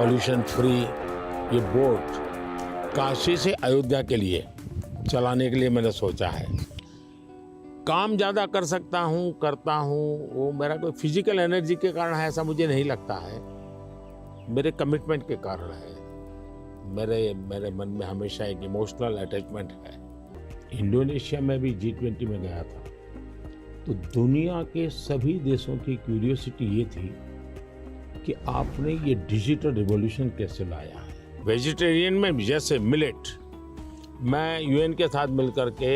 Pollution free ये boat Kashi से अयोध्या के लिए चलाने के लिए मैंने सोचा है। काम ज़्यादा कर सकता हूँ, करता हूँ, वो मेरा कोई फिजिकल एनर्जी के कारण है ऐसा मुझे नहीं लगता है, मेरे कमिटमेंट के कारण है। मेरे मन में हमेशा एक इमोशनल अटैचमेंट है। इंडोनेशिया में भी G20 में गया था तो दुनिया के सभी देशों की क्यूरियोसिटी ये थी कि आपने ये डिजिटल रिवॉल्यूशन कैसे लाया है। वेजिटेरियन में जैसे मिलेट, मैं यूएन के साथ मिलकर के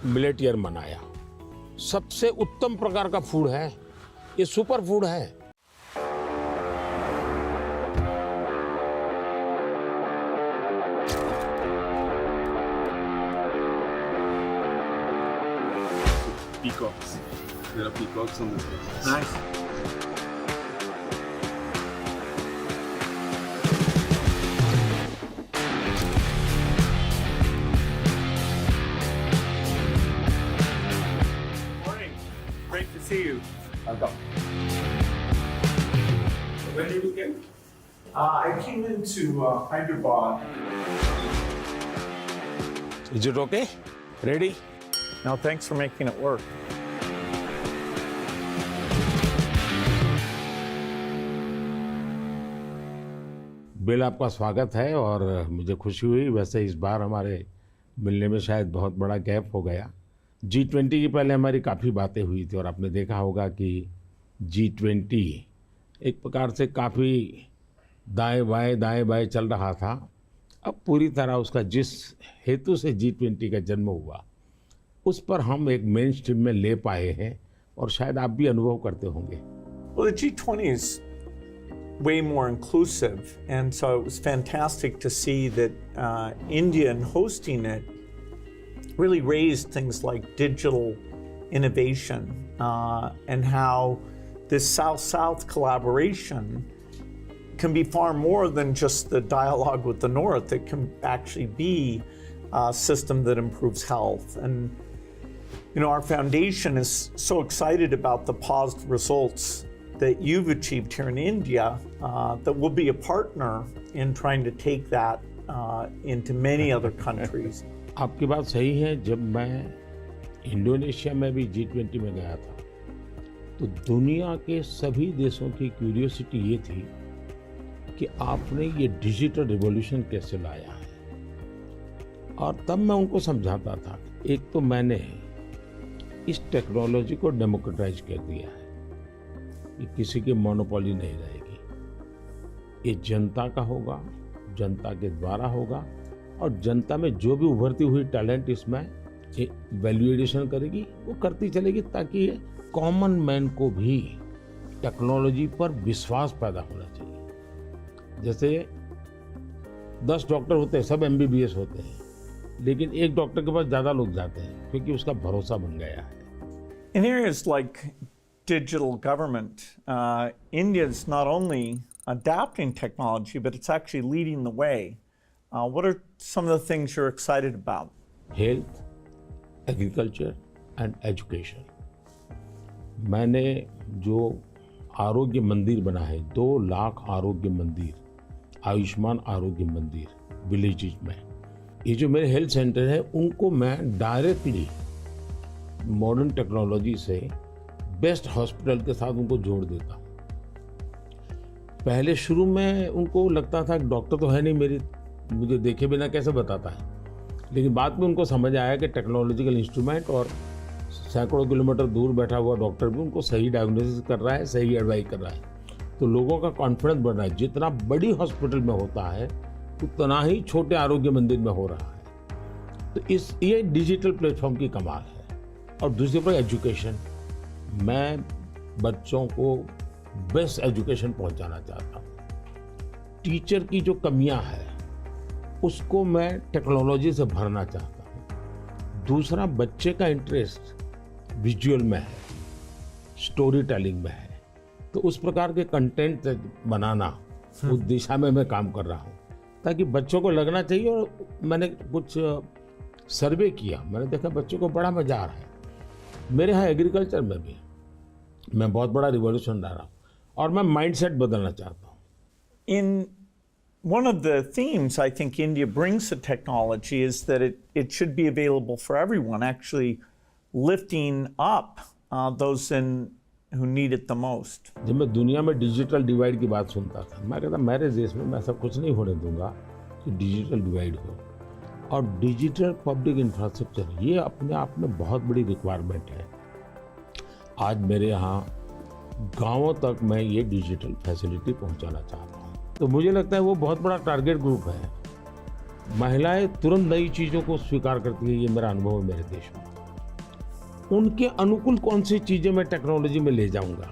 मिलेट ईयर मनाया। सबसे उत्तम प्रकार का फूड है, ये सुपर फूड है। Peacocks. There are peacocks on this list. Nice. Morning. Great to see you. Welcome. When did you get? I came into Hyderabad. Is it okay? Ready? No, thanks for making it work. Bill, आपका स्वागत है और मुझे खुशी हुई। वैसे इस बार हमारे मिलने में शायद बहुत बड़ा गैप हो गया। G20 की पहले हमारी काफ़ी बातें हुई थी और आपने देखा होगा कि G20 एक प्रकार से काफ़ी दाएं बाएं चल रहा था। अब पूरी तरह उसका जिस हेतु से G20 का जन्म हुआ उस पर हम एक मेन स्ट्रीम में ले पाए हैं और शायद आप भी अनुभव करते होंगे। Well, the G20 is way more inclusive, and so it was fantastic to see that India, in hosting it, really raised things like digital innovation and how this South-South collaboration can be far more than just the dialogue with the North. It can actually be a system that improves health. And you know, our foundation is so excited about the positive results that you've achieved here in India that we'll be a partner in trying to take that into many other countries. आपकी बात सही है। जब मैं Indonesia में भी G20 में गया था तो दुनिया के सभी देशों की क्यूरियोसिटी ये थी कि आपने ये डिजिटल रिवॉल्यूशन कैसे लाया है। और तब मैं उनको समझाता था, एक तो मैंने इस टेक्नोलॉजी को डेमोक्रेटाइज कर दिया है, ये किसी की मोनोपोली नहीं रहेगी, ये जनता का होगा, जनता के द्वारा होगा और जनता में जो भी उभरती हुई टैलेंट इसमें वैल्यू एडिशन करेगी वो करती चलेगी, ताकि ये कॉमन मैन को भी टेक्नोलॉजी पर विश्वास पैदा होना चाहिए। जैसे 10 डॉक्टर होते हैं, सब MBBS होते हैं, लेकिन एक डॉक्टर के पास ज़्यादा लोग जाते हैं क्योंकि उसका भरोसा बन गया है। In areas like digital government, India is not only adapting technology, but it's actually leading the way. What are some of the things you're excited about? Health, agriculture and education. मैंने जो आरोग्य मंदिर बना है, 2 लाख आरोग्य मंदिर, आयुष्मान आरोग्य मंदिर विलेजेस में, ये जो मेरे हेल्थ सेंटर है उनको मैं डायरेक्टली मॉडर्न टेक्नोलॉजी से बेस्ट हॉस्पिटल के साथ उनको जोड़ देता हूँ। पहले शुरू में उनको लगता था कि डॉक्टर तो है नहीं, मुझे देखे बिना कैसे बताता है, लेकिन बाद में उनको समझ आया कि टेक्नोलॉजिकल इंस्ट्रूमेंट और सैकड़ों किलोमीटर दूर बैठा हुआ डॉक्टर भी उनको सही डायग्नोसिस कर रहा है, सही एडवाइस कर रहा है। तो लोगों का कॉन्फिडेंस बढ़ रहा है। जितना बड़ी हॉस्पिटल में होता है उतना ही छोटे आरोग्य मंदिर में हो रहा है। तो ये डिजिटल प्लेटफॉर्म की कमाल है। और दूसरी पर एजुकेशन, मैं बच्चों को बेस्ट एजुकेशन पहुंचाना चाहता हूँ। टीचर की जो कमियां हैं उसको मैं टेक्नोलॉजी से भरना चाहता हूँ। दूसरा, बच्चे का इंटरेस्ट विजुअल में है, स्टोरी टेलिंग में है, तो उस प्रकार के कंटेंट बनाना, उस दिशा में मैं काम कर रहा हूँ ताकि बच्चों को लगना चाहिए। और मैंने कुछ सर्वे किया, मैंने देखा बच्चों को बड़ा मजा आ रहा है। मेरे यहाँ एग्रीकल्चर में भी मैं बहुत बड़ा रिवॉल्यूशन ला रहा हूँ और मैं माइंडसेट बदलना चाहता हूँ। In One of the themes I think India brings to technology is that it should be available for everyone, actually lifting up those who need it the most. जब मैं दुनिया में डिजिटल डिवाइड की बात सुनता था, मैं कहता मेरे देश में मैं ऐसा कुछ नहीं होने दूंगा कि डिजिटल डिवाइड हो। और डिजिटल पब्लिक इंफ्रास्ट्रक्चर ये अपने आप में बहुत बड़ी रिक्वायरमेंट है। आज मेरे यहाँ गांवों तक मैं ये डिजिटल फैसिलिटी पहुंचाना चाहता हूँ। तो मुझे लगता है वो बहुत बड़ा टारगेट ग्रुप है। महिलाएं तुरंत नई चीज़ों को स्वीकार करती है, ये मेरा अनुभव है मेरे देश में। उनके अनुकूल कौन सी चीज़ें मैं टेक्नोलॉजी में ले जाऊंगा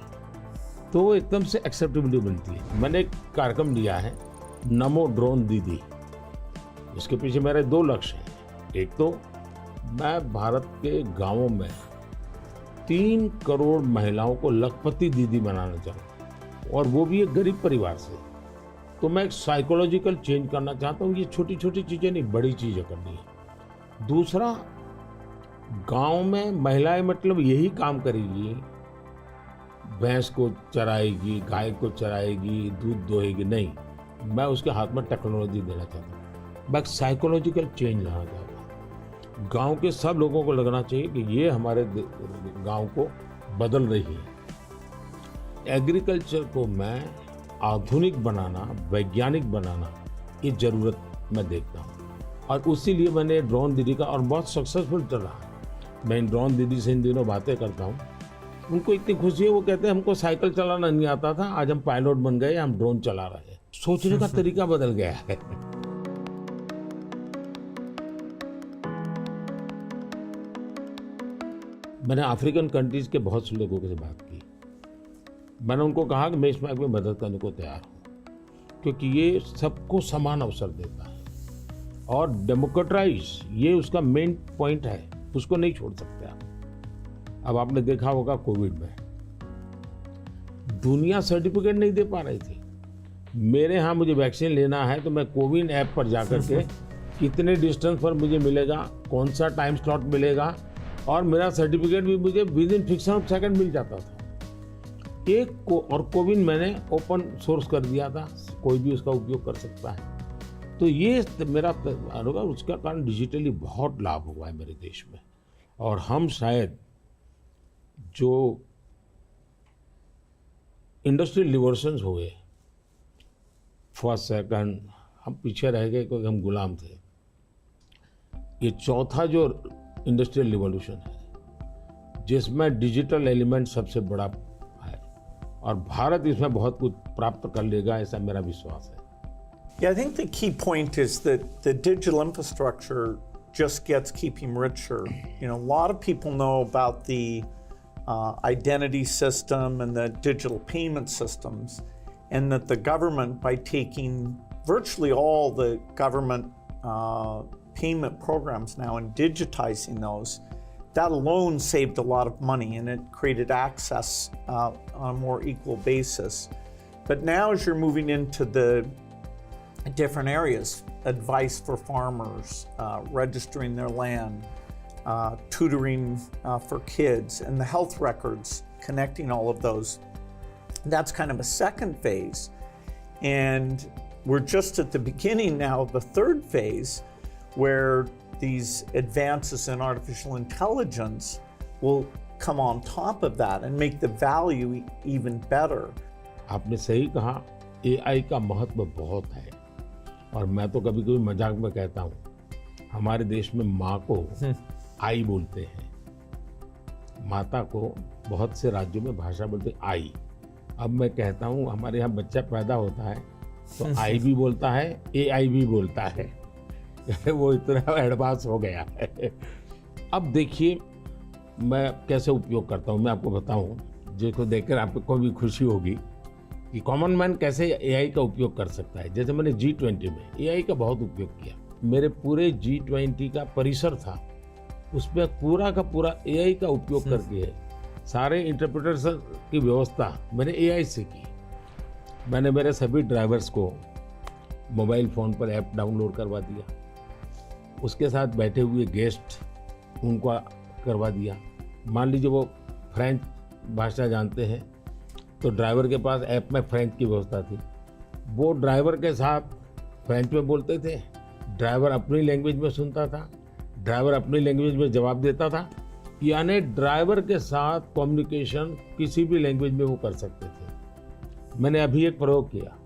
तो वो एकदम से एक्सेप्टेबिलिटी बनती है। मैंने एक कार्यक्रम लिया है नमो ड्रोन दीदी। इसके पीछे मेरे 2 लक्ष्य हैं। एक तो मैं भारत के गांवों में 3 करोड़ महिलाओं को लखपति दीदी बनाना चाहूँ, और वो भी एक गरीब परिवार से। तो मैं एक साइकोलॉजिकल चेंज करना चाहता हूँ। ये छोटी छोटी चीज़ें नहीं, बड़ी चीज़ें करनी है। दूसरा, गांव में महिलाएं मतलब यही काम करेगी, भैंस को चराएगी, गाय को चराएगी, दूध दोहेगी, नहीं। मैं उसके हाथ में टेक्नोलॉजी देना चाहता हूँ। मैं साइकोलॉजिकल चेंज लाना चाहता हूँ। गांव के सब लोगों को लगना चाहिए कि ये हमारे गांव को बदल रही है। एग्रीकल्चर को मैं आधुनिक बनाना, वैज्ञानिक बनाना, ये ज़रूरत मैं देखता हूँ। और उसी लिए मैंने ड्रोन दीदी का, और बहुत सक्सेसफुल चल रहा है। मैं ड्रोन दीदी से इन दिनों बातें करता हूँ, उनको इतनी खुशी है। वो कहते हैं हमको साइकिल चलाना नहीं आता था, आज हम पायलट बन गए, हम ड्रोन चला रहे हैं। सोचने का तरीका बदल गया है। मैंने अफ्रीकन कंट्रीज के बहुत से लोगों से बात की। मैंने उनको कहा कि मैं इसमें आपकी मदद करने को तैयार हूँ, क्योंकि ये सबको समान अवसर देता है और डेमोक्रेटाइज, ये उसका मेन पॉइंट है, उसको नहीं छोड़ सकते आप। अब आपने देखा होगा कोविड में दुनिया सर्टिफिकेट नहीं दे पा रही थी। मेरे यहाँ मुझे वैक्सीन लेना है तो मैं कोविन ऐप पर जाकर के कितने डिस्टेंस पर मुझे मिलेगा, कौन सा टाइम स्लॉट मिलेगा, और मेरा सर्टिफिकेट भी मुझे within fraction of second मिल जाता था। और कोविन मैंने ओपन सोर्स कर दिया था, कोई भी उसका उपयोग कर सकता है। तो ये मेरा अनुभव, उसका कारण डिजिटली बहुत लाभ हुआ है मेरे देश में। और हम शायद जो इंडस्ट्रियल रिवॉल्यूशंस हुए, फर्स्ट सेकंड, हम पीछे रह गए क्योंकि हम गुलाम थे। ये चौथा जो इंडस्ट्रियल रिवॉल्यूशन है जिसमें डिजिटल एलिमेंट सबसे बड़ा है, और भारत इसमें बहुत कुछ प्राप्त कर लेगा, ऐसा मेरा विश्वास है। Yeah, I think the key point is that the digital infrastructure just gets keeping richer. You know, a lot of people know about the identity system and the digital payment systems, and that the government, by taking virtually all the government payment programs now and digitizing those, that alone saved a lot of money, and it created access on a more equal basis. But now as you're moving into the different areas, advice for farmers, registering their land, tutoring for kids, and the health records, connecting all of those, that's kind of a second phase. And we're just at the beginning now of the third phase, where these advances in artificial intelligence will come on top of that and make the value even better. आपने सही कहा, AI का महत्व बहुत है। और मैं तो कभी कभी मजाक में कहता हूँ, हमारे देश में माँ को आई बोलते हैं, माता को बहुत से राज्यों में भाषा बोलते हैं आई। अब मैं कहता हूँ हमारे यहाँ बच्चा पैदा होता है तो आई भी बोलता है, AI भी बोलता है। वो इतना एडवांस हो गया है। अब देखिए मैं कैसे उपयोग करता हूँ, मैं आपको बताऊँ, जिसको देखकर आपको भी खुशी होगी कि कॉमन मैन कैसे AI का उपयोग कर सकता है। जैसे मैंने G20 में AI का बहुत उपयोग किया। मेरे पूरे G20 का परिसर था, उसमें पूरा का पूरा AI का उपयोग करके सारे इंटरप्रिटेशन की व्यवस्था मैंने AI से की। मैंने मेरे सभी ड्राइवर्स को मोबाइल फ़ोन पर ऐप डाउनलोड करवा दिया, उसके साथ बैठे हुए गेस्ट उनको करवा दिया। मान लीजिए वो फ्रेंच भाषा जानते हैं तो ड्राइवर के पास ऐप में फ्रेंच की व्यवस्था थी, वो ड्राइवर के साथ फ्रेंच में बोलते थे, ड्राइवर अपनी लैंग्वेज में सुनता था, ड्राइवर अपनी लैंग्वेज में जवाब देता था, यानी ड्राइवर के साथ कम्युनिकेशन किसी भी लैंग्वेज में वो कर सकते थे। मैंने अभी एक प्रयोग किया,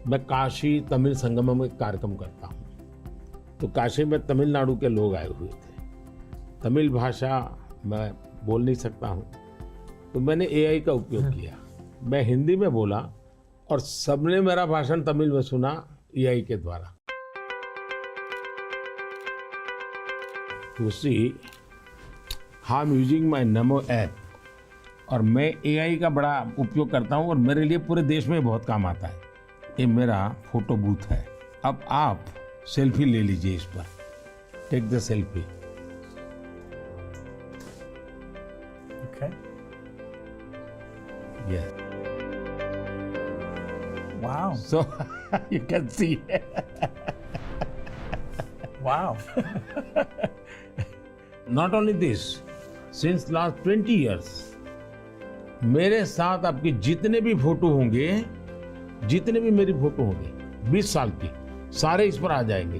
मैं काशी तमिल संगमम में कार्यक्रम करता हूँ, तो काशी में तमिलनाडु के लोग आए हुए थे, तमिल भाषा मैं बोल नहीं सकता हूँ, तो मैंने एआई का उपयोग किया, मैं हिंदी में बोला और सबने मेरा भाषण तमिल में सुना एआई के द्वारा। To see how I'm using my NaMo app, और मैं एआई का बड़ा उपयोग करता हूँ और मेरे लिए पूरे देश में बहुत काम आता है। ये मेरा फोटो बूथ है। अब आप सेल्फी ले लीजिए इस पर, take the selfie. Okay. Yes. Wow. So you can see. Wow. Not only this, since last 20 years, मेरे साथ आपके जितने भी फोटो होंगे, जितने भी मेरी फोटो होंगे 20 साल की, सारे इस पर आ जाएंगे।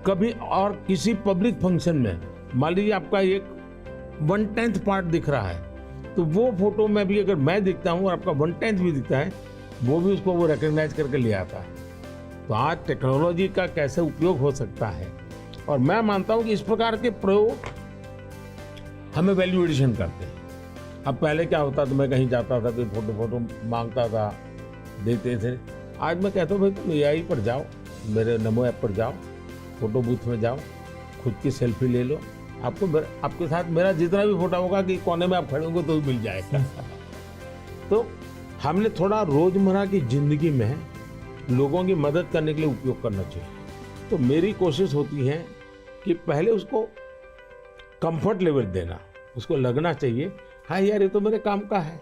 कभी और किसी पब्लिक फंक्शन में मान लीजिए आपका एक 1/10 पार्ट दिख रहा है, तो वो फोटो में भी अगर मैं दिखता हूँ और आपका 1/10 भी दिखता है, वो भी उसको वो रिकॉग्नाइज करके ले आता है। तो आज टेक्नोलॉजी का कैसे उपयोग हो सकता है, और मैं मानता हूँ कि इस प्रकार के प्रयोग हमें वैल्यू एडिशन करते हैं। अब पहले क्या होता था, मैं कहीं जाता था, कोई फोटो मांगता था, देते थे। आज मैं कहता हूँ भाई तुम एआई पर जाओ, मेरे नमो ऐप पर जाओ, फोटो बूथ में जाओ, खुद की सेल्फी ले लो, आपको आपके साथ मेरा जितना भी फोटो होगा कि कोने में आप खड़े होंगे तो मिल जाएगा। तो हमने थोड़ा रोजमर्रा की जिंदगी में लोगों की मदद करने के लिए उपयोग करना चाहिए। तो मेरी कोशिश होती है कि पहले उसको कंफर्ट लेवल देना, उसको लगना चाहिए हाँ यार ये तो मेरे काम का है।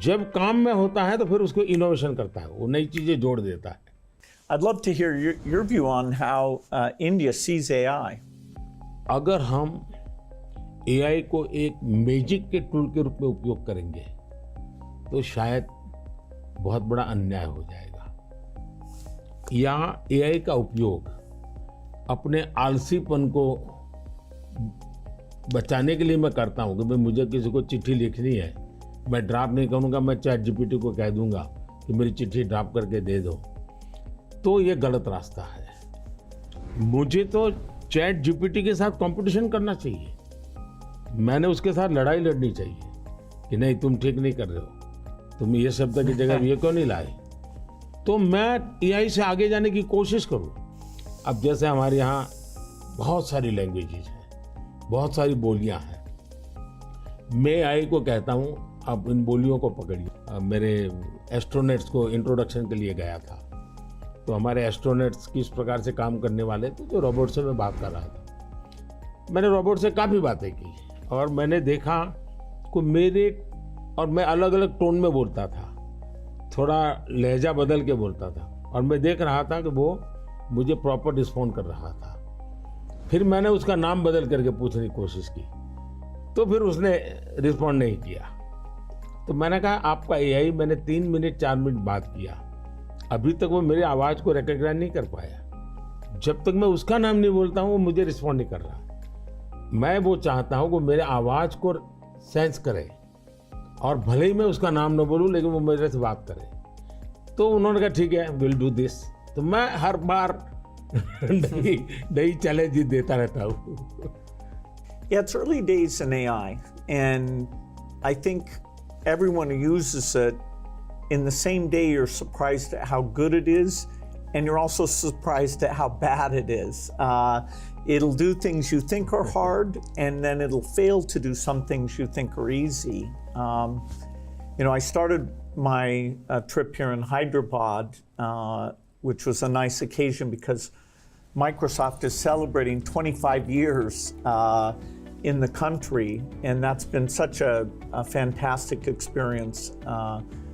जब काम में होता है तो फिर उसको इनोवेशन करता है, वो नई चीजें जोड़ देता है। I'd love to hear your view on how India sees AI. अगर हम एआई को एक मैजिक के टूल के रूप में उपयोग करेंगे तो शायद बहुत बड़ा अन्याय हो जाएगा। या एआई का उपयोग अपने आलसीपन को बचाने के लिए मैं करता हूँ कि भाई मुझे किसी को चिट्ठी लिखनी है, मैं ड्राफ्ट नहीं करूँगा, मैं चैट जीपीटी को कह दूंगा कि मेरी चिट्ठी ड्राफ्ट करके दे दो, तो ये गलत रास्ता है। मुझे तो चैट जीपीटी के साथ कंपटीशन करना चाहिए, मैंने उसके साथ लड़ाई लड़नी चाहिए कि नहीं तुम ठीक नहीं कर रहे हो, तुम ये शब्द की जगह ये क्यों नहीं लाए, तो मैं एआई से आगे जाने की कोशिश करूं। अब जैसे हमारे यहाँ बहुत सारी लैंग्वेजेज हैं, बहुत सारी बोलियां हैं, मैं एआई को कहता हूं आप इन बोलियों को पकड़िए। मेरे एस्ट्रोनॉट्स को इंट्रोडक्शन के लिए गया था, तो हमारे एस्ट्रोनॉट्स किस प्रकार से काम करने वाले थे, तो रोबोट से मैं बात कर रहा था। मैंने रोबोट से काफ़ी बातें की और मैंने देखा कि मैं अलग अलग टोन में बोलता था, थोड़ा लहजा बदल के बोलता था, और मैं देख रहा था कि वो मुझे प्रॉपर रिस्पॉन्ड कर रहा था। फिर मैंने उसका नाम बदल करके पूछने की कोशिश की, तो फिर उसने रिस्पॉन्ड नहीं किया। तो मैंने कहा आपका एआई, मैंने 3 मिनट 4 मिनट बात किया, अभी तक वो मेरी आवाज़ को रिकॉग्नाइज नहीं कर पाया। जब तक मैं उसका नाम नहीं बोलता हूँ वो मुझे रिस्पॉन्ड नहीं कर रहा। मैं वो चाहता हूँ कि मेरे आवाज़ को सेंस करे, और भले ही मैं उसका नाम न बोलूँ लेकिन वो मेरे से बात करे। तो उन्होंने कहा ठीक है विल डू दिस। तो मैं हर बार नई चैलेंज देता रहता हूँ। Yeah, it's early days in AI, and I think everyone who uses it, in the same day you're surprised at how good it is, and you're also surprised at how bad it is. It'll do things you think are hard, and then it'll fail to do some things you think are easy. I started my trip here in Hyderabad, which was a nice occasion because Microsoft is celebrating 25 years in the country, and that's been such a fantastic experience.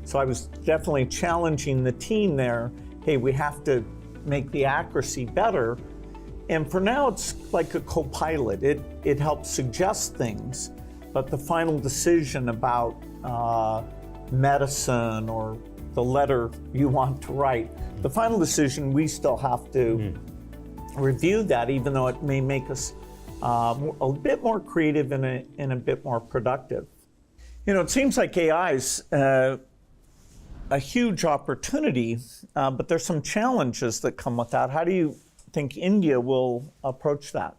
So I was definitely challenging the team there. Hey, we have to make the accuracy better. And for now, it's like a co-pilot. It helps suggest things, but the final decision about medicine or the letter you want to write. The final decision, we still have to review that, even though it may make us a bit more creative and a bit more productive. You know, it seems like AI is a huge opportunity, but there's some challenges that come with that. How do you think India will approach that?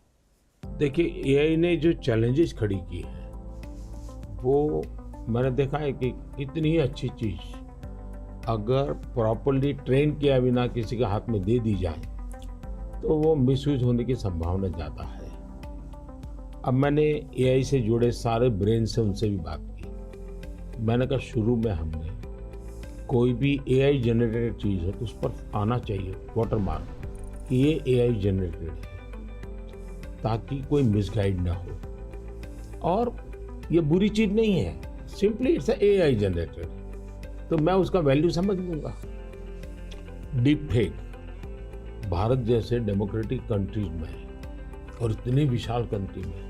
देखिए AI ने जो challenges खड़ी की है वो मैंने देखा है कि इतनी अच्छी चीज़ अगर प्रॉपर्ली ट्रेन किया बिना किसी के हाथ में दे दी जाए तो वो मिसयूज होने की संभावना ज़्यादा है। अब मैंने एआई से जुड़े सारे ब्रेन से उनसे भी बात की। मैंने कहा शुरू में हमने कोई भी एआई जनरेटेड चीज़ है तो उस पर आना चाहिए वाटरमार्क कि ये एआई जनरेटेड है, ताकि कोई मिसगाइड ना हो। और ये बुरी चीज़ नहीं है, सिंपली इट्स एआई जनरेटेड, तो मैं उसका वैल्यू समझ लूँगा। डीप फेक भारत जैसे डेमोक्रेटिक कंट्रीज में और इतनी विशाल कंट्री में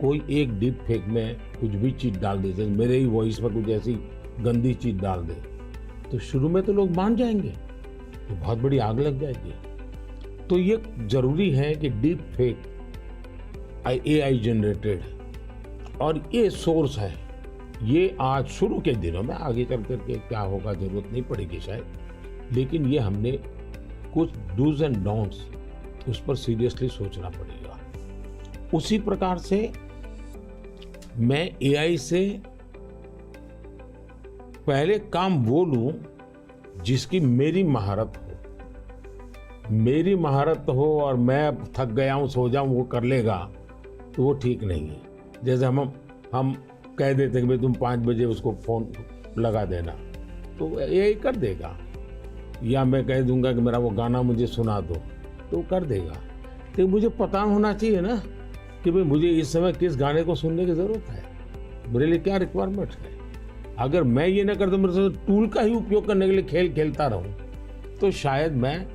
कोई एक डीप फेक में कुछ भी चीज़ डाल दे, जैसे मेरे ही वॉइस में कुछ ऐसी गंदी चीज़ डाल दे तो शुरू में तो लोग मान जाएंगे, तो बहुत बड़ी आग लग जाएगी। तो ये ज़रूरी है कि डीप फेक एआई जनरेटेड और ये सोर्स है, ये आज शुरू के दिनों में, आगे चल करके क्या होगा जरूरत नहीं पड़ेगी शायद, लेकिन ये हमने कुछ डूज एंड डोंट्स उस पर सीरियसली सोचना पड़ेगा। उसी प्रकार से मैं एआई से पहले काम वो लूं जिसकी मेरी महारत हो। मेरी महारत हो और मैं थक गया हूं सो जाऊं वो कर लेगा तो वो ठीक नहीं है। जैसे हम कह देते कि भाई तुम 5 बजे उसको फ़ोन लगा देना तो यही कर देगा, या मैं कह दूंगा कि मेरा वो गाना मुझे सुना दो तो वो कर देगा। तो मुझे पता होना चाहिए ना कि भाई मुझे इस समय किस गाने को सुनने की ज़रूरत है, मेरे लिए क्या रिक्वायरमेंट है। अगर मैं ये ना करता, मेरे से टूल का ही उपयोग करने के लिए खेल खेलता रहूं तो शायद मैं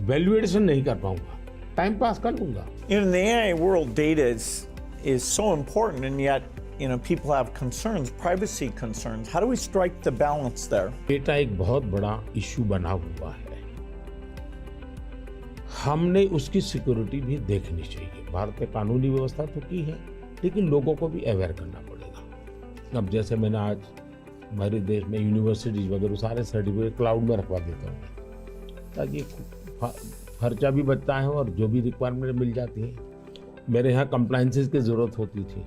वैल्यूएशन नहीं कर पाऊंगा, टाइम पास कर लूंगा। In the AI world, data is so important, and yet, you know, people have concerns, privacy concerns. How do we strike the balance there? Data एक बहुत बड़ा इश्यू बना हुआ है, हमने उसकी सिक्योरिटी भी देखनी चाहिए। भारत ने कानूनी व्यवस्था तो की है, लेकिन लोगों को भी अवेयर करना पड़ेगा। अब जैसे मैंने आज हमारे देश में यूनिवर्सिटीज वगैरह सारे सर्टिफिकेट क्लाउड में रखवा देता हूँ, ताकि खर्चा भी बचता है और जो भी रिक्वायरमेंट मिल जाती है। मेरे यहाँ कंप्लाइंसेस की ज़रूरत होती थी,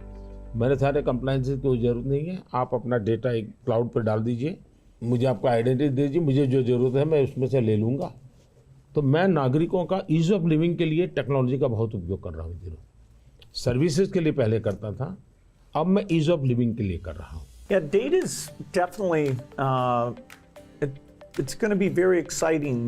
मेरे सारे कंप्लाइंसेस की कोई ज़रूरत नहीं है, आप अपना डेटा एक क्लाउड पर डाल दीजिए, मुझे आपका आइडेंटिटी दीजिए, मुझे जो ज़रूरत है मैं उसमें से ले लूँगा। तो मैं नागरिकों का ईज ऑफ लिविंग के लिए टेक्नोलॉजी का बहुत उपयोग कर रहा हूँ। दिनों सर्विसेज के लिए पहले करता था, अब मैं ईज ऑफ लिविंग के लिए कर रहा हूँ। Yeah, data is definitely, it's going to be very exciting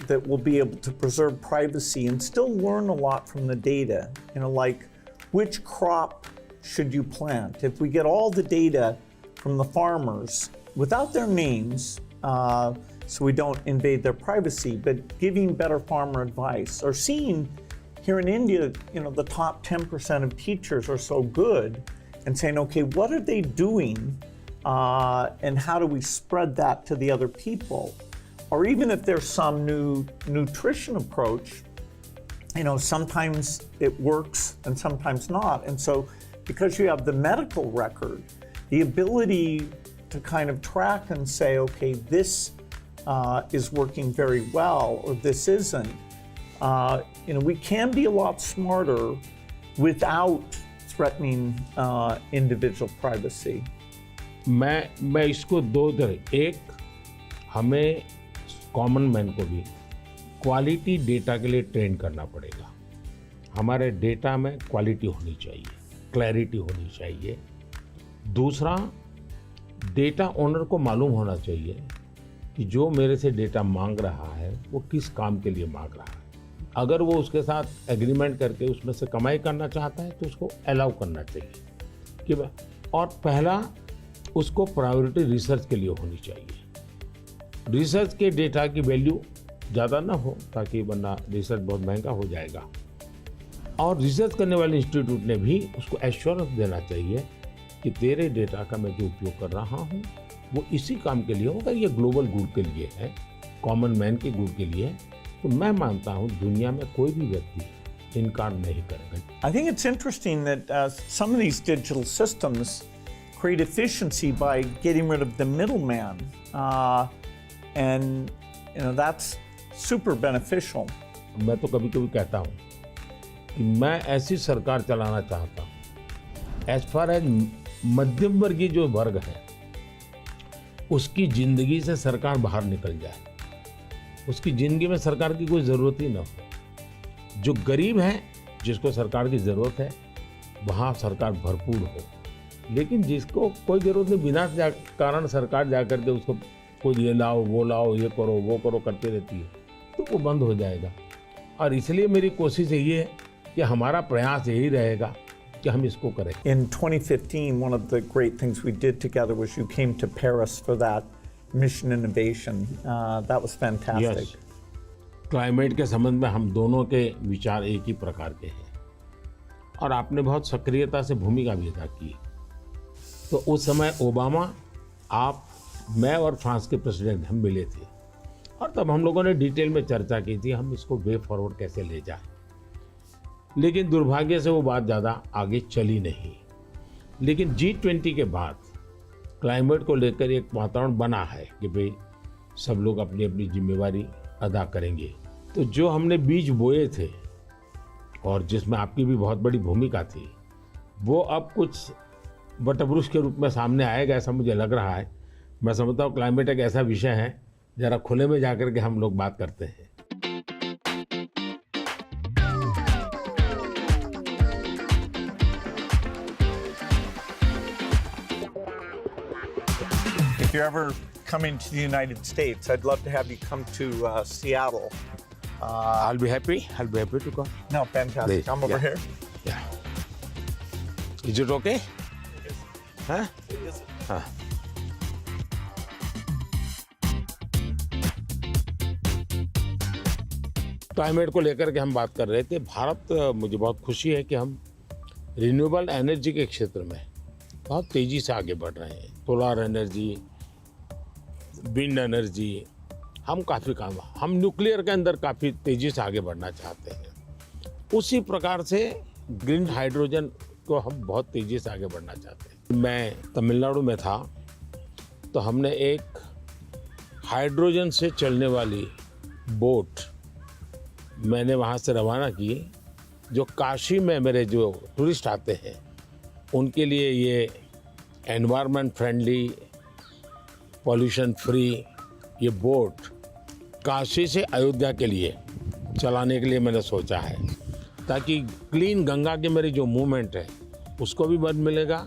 that we'll be able to preserve privacy and still learn a lot from the data. You know, like which crop should you plant? If we get all the data from the farmers without their names, so we don't invade their privacy, but giving better farmer advice, or seeing here in India, you know, the top 10% of teachers are so good, and saying, okay, what are they doing, and how do we spread that to the other people? Or even if there's some new nutrition approach, you know, sometimes it works and sometimes not. And so because you have the medical record, the ability to kind of track and say, okay, this is working very well, or this isn't, you know, we can be a lot smarter without threatening individual privacy. मैं इसको दो तरह, एक हमें common man को भी quality data के लिए ट्रेन करना पड़ेगा। हमारे डेटा में क्वालिटी होनी चाहिए, क्लैरिटी होनी चाहिए। दूसरा, डेटा ओनर को मालूम होना चाहिए कि जो मेरे से डेटा मांग रहा है वो किस काम के लिए मांग रहा है। अगर वो उसके साथ एग्रीमेंट करके उसमें से कमाई करना चाहता है तो उसको अलाउ करना चाहिए कि और पहला, उसको प्रायोरिटी रिसर्च के लिए होनी चाहिए। रिसर्च के डेटा की वैल्यू ज़्यादा ना हो, ताकि वरना रिसर्च बहुत महंगा हो जाएगा। और रिसर्च करने वाले इंस्टीट्यूट ने भी उसको एश्योरेंस देना चाहिए कि तेरे डेटा का मैं जो उपयोग कर रहा हूँ वो इसी काम के लिए हो, अगर ये ग्लोबल गुड के लिए है, कॉमन मैन के गुड के लिए है, तो मैं मानता हूँ दुनिया में कोई भी व्यक्ति इनकार नहीं करेगा। I think it's interesting that some of these digital systems create efficiency by getting rid of the middleman, and that's super beneficial. मैं तो कभी कभी कहता हूँ कि मैं ऐसी सरकार चलाना चाहता हूँ, एज फार एज मध्यम वर्गीय जो वर्ग है उसकी जिंदगी से सरकार बाहर निकल जाए, उसकी जिंदगी में सरकार की कोई ज़रूरत ही ना हो। जो गरीब है जिसको सरकार की ज़रूरत है वहाँ सरकार भरपूर हो, लेकिन जिसको कोई ज़रूरत नहीं बिना कारण सरकार जा कर के उसको कोई ये लाओ वो लाओ ये करो वो करो करती रहती है, तो वो बंद हो जाएगा। और इसलिए मेरी कोशिश यही है कि हमारा प्रयास यही रहेगा कि हम इसको करें। In 2015, one of the great things we did together was you came to Paris for that mission innovation. That was fantastic. Yes. Climate के संबंध में हम दोनों के विचार एक ही प्रकार के हैं और आपने बहुत सक्रियता से भूमिका भी अदा की। तो उस समय ओबामा, आप, मैं और फ्रांस के प्रेसिडेंट हम मिले थे और तब हम लोगों ने डिटेल में चर्चा की थी हम इसको वे फॉरवर्ड कैसे ले जाएं। लेकिन दुर्भाग्य से वो बात ज़्यादा आगे चली नहीं। लेकिन G20 के बाद क्लाइमेट को लेकर एक वातावरण बना है कि भाई सब लोग अपनी अपनी जिम्मेवारी अदा करेंगे। तो जो हमने बीज बोए थे और जिसमें आपकी भी बहुत बड़ी भूमिका थी, वो अब कुछ वटवृक्ष के रूप में सामने आएगा ऐसा मुझे लग रहा है। मैं समझता हूँ क्लाइमेट एक ऐसा विषय है जरा खुले में जाकर के हम लोग बात करते हैं। If you're ever coming to the United States, I'd love to have you come to Seattle. I'll be happy to come. No, fantastic. I'm over here. Yeah. Is it okay? Huh? हाँ। Climate को लेकर के हम बात कर रहे थे। भारत, मुझे बहुत खुशी है कि हम रिन्यूएबल एनर्जी के क्षेत्र में बहुत तेज़ी से आगे बढ़ रहे हैं। सोलर एनर्जी, विंड एनर्जी, हम काफ़ी काम, हम न्यूक्लियर के अंदर काफ़ी तेज़ी से आगे बढ़ना चाहते हैं। उसी प्रकार से ग्रीन हाइड्रोजन को हम बहुत तेज़ी से आगे बढ़ना चाहते हैं। मैं तमिलनाडु में था तो हमने एक हाइड्रोजन से चलने वाली बोट मैंने वहाँ से रवाना की, जो काशी में मेरे जो टूरिस्ट आते हैं उनके लिए ये एनवायरनमेंट फ्रेंडली, पॉल्यूशन फ्री ये बोट काशी से अयोध्या के लिए चलाने के लिए मैंने सोचा है, ताकि क्लीन गंगा की मेरी जो मूवमेंट है उसको भी मदद मिलेगा,